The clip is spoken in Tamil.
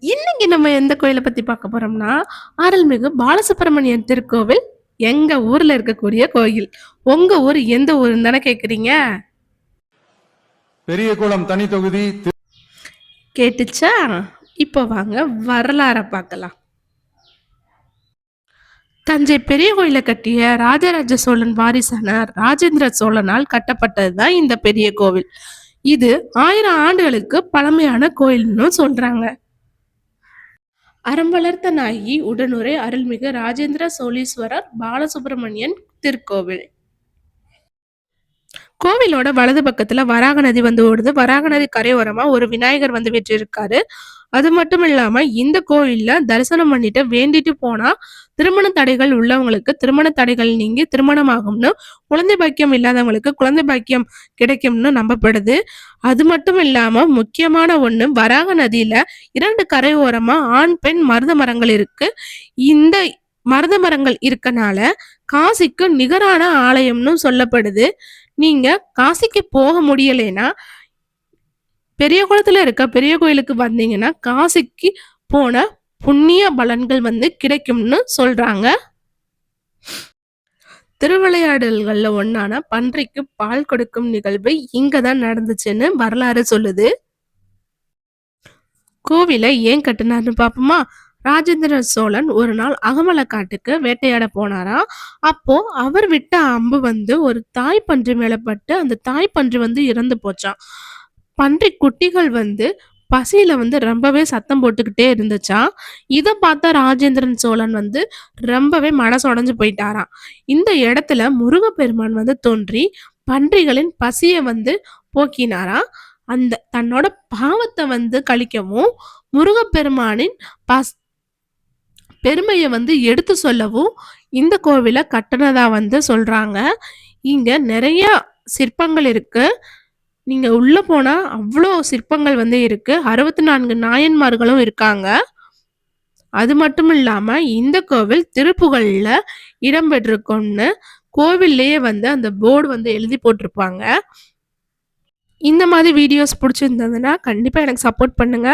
இன்னைக்கு நம்ம எந்த கோயிலை பத்தி பார்க்க போறோம்னா, அருள்மிகு பாலசுப்பிரமணியன் திருக்கோவில் எங்க ஊர்ல இருக்கக்கூடிய கோயில். உங்க ஊர் எந்த ஊருன்னு தானே கேக்குறீங்க? பெரியகுளம் தனி தொகுதி. கேட்டுச்சா? இப்போ வாங்க வரலாற பார்க்கலாம். தஞ்சை பெரிய கோயிலை கட்டிய ராஜராஜ சோழன் வாரிசான ராஜேந்திர சோழனால் கட்டப்பட்டதுதான் இந்த பெரிய கோவில். இது 1000 ஆண்டுகளுக்கு பழமையான கோயில்னு சொல்றாங்க. அறம் வளர்த்த நாயகி உடனுரை அருள்மிகு ராஜேந்திர சோழீஸ்வரர் பாலசுப்பிரமணியன் திருக்கோவில். கோவிலோட வலது பக்கத்துல வராக நதி வந்து ஓடுது. வராக நதி கரையோரமா ஒரு விநாயகர் வந்து வெற்றிருக்காரு. அது மட்டும் இல்லாம இந்த கோயில்ல தரிசனம் பண்ணிட்டு வேண்டிட்டு போனா திருமண தடைகள் உள்ளவங்களுக்கு திருமண தடைகள் நீங்கி திருமணமாகும்னு, குழந்தை பாக்கியம் இல்லாதவங்களுக்கு குழந்தை பாக்கியம் கிடைக்கும்னு நம்பப்படுது. அது மட்டும் இல்லாம முக்கியமான ஒண்ணு, வராக நதியில 2 கரையோரமா ஆண் பெண் மருத மரங்கள் இருக்கு. இந்த மருத மரங்கள் இருக்கனால காசிக்கு நிகரான ஆலயம்னு சொல்லப்படுது. நீங்க காசிக்கு போக முடியலைன்னா பெரிய குளத்துல இருக்க பெரிய கோயிலுக்கு வந்தீங்கன்னா காசிக்கு போன புண்ணிய பலன்கள் வந்து கிடைக்கும்னு சொல்றாங்க. திருவிளையாடல்கள்ல ஒன்னான பன்றிக்கு பால் கொடுக்கும் நிகழ்வு இங்கதான் நடந்துச்சுன்னு வரலாறு சொல்லுது. கோவிலை ஏன் கட்டினார்னு பாப்போமா? ராஜேந்திர சோழன் ஒரு நாள் அகமலை காட்டுக்கு வேட்டையாட போனாராம். அப்போ அவர் விட்ட அம்பு வந்து ஒரு தாய் பன்றி மேல பட்டு அந்த தாய் பன்றி வந்து இறந்து போச்சாம். பன்றி குட்டிகள் வந்து பசியில வந்து ரொம்பவே சத்தம் போட்டுக்கிட்டே இருந்துச்சாம். இதை பார்த்த ராஜேந்திரன் சோழன் வந்து ரொம்பவே மனசுடைஞ்சு போயிட்டாராம். இந்த இடத்துல முருகப்பெருமான் வந்து தோன்றி பன்றிகளின் பசியை வந்து போக்கினாராம். அந்த தன்னோட பாவத்தை வந்து கழிக்கவும் முருகப்பெருமானின் பெருமையை வந்து எடுத்து சொல்லவும் இந்த கோவிலை கட்டினதா வந்து சொல்றாங்க. இங்க நிறைய சிற்பங்கள் இருக்கு. நீங்க உள்ள போனா அவ்வளோ சிற்பங்கள் வந்து இருக்கு. 64 நாயன்மார்களும் இருக்காங்க. அது மட்டும் இல்லாம இந்த கோவில் திருப்புகழ்ல இடம்பெற்றிருக்கும்னு கோவில்லையே வந்து அந்த போர்டு வந்து எழுதி போட்டிருப்பாங்க. இந்த மாதிரி வீடியோஸ் பிடிச்சிருந்ததுன்னா கண்டிப்பா எனக்கு சப்போர்ட் பண்ணுங்க.